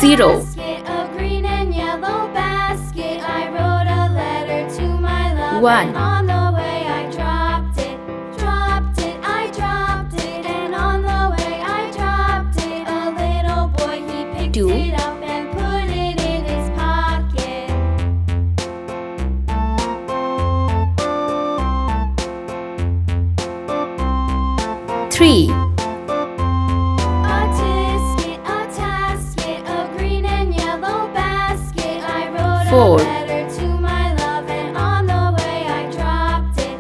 0, basket, a green and yellow basket. I wrote a letter to my love. 1, And on the way I dropped it, I dropped it. And on the way I dropped it. A little boy, he picked 2, it up and put it in his pocket. 3, A tasket, a green and yellow basket. I wrote 4, a letter to my love. And on the way I dropped it,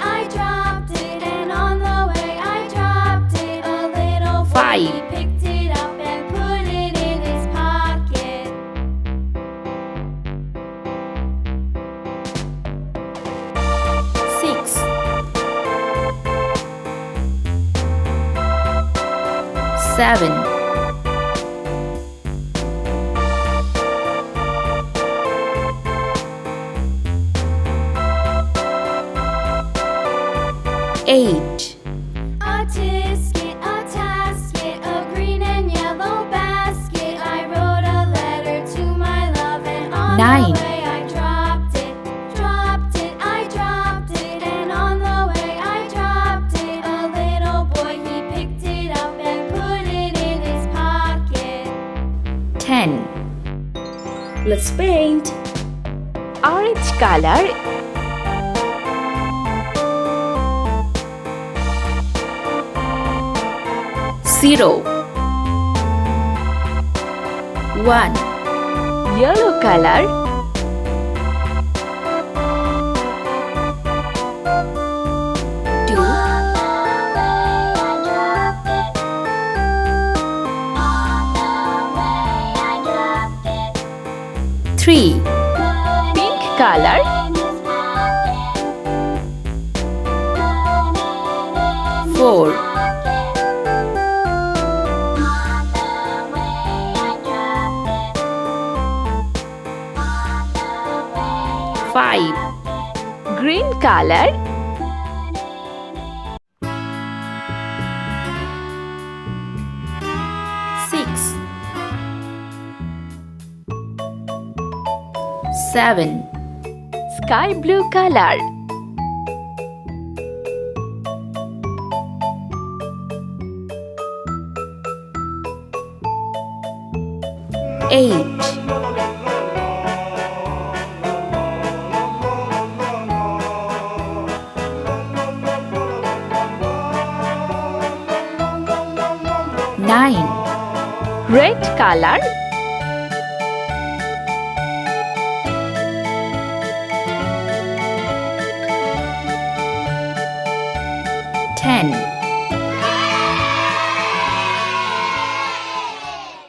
I dropped it. And on the way I dropped it. A little boy, 5, he picked it up and put it in his pocket. 6, 7, 8, A tasket, a green and yellow basket. I wrote a letter to my love. And on 9, the way I dropped it, I dropped it. And on the way I dropped it. A little boy, he picked it up and put it in his pocket. 10. Let's paint. Orange color. Zero, 1, Yellow color. 2, 3, Pink color. 4, 5, Green color. 6, 7, Sky blue color. 8, 9, Red color. 10.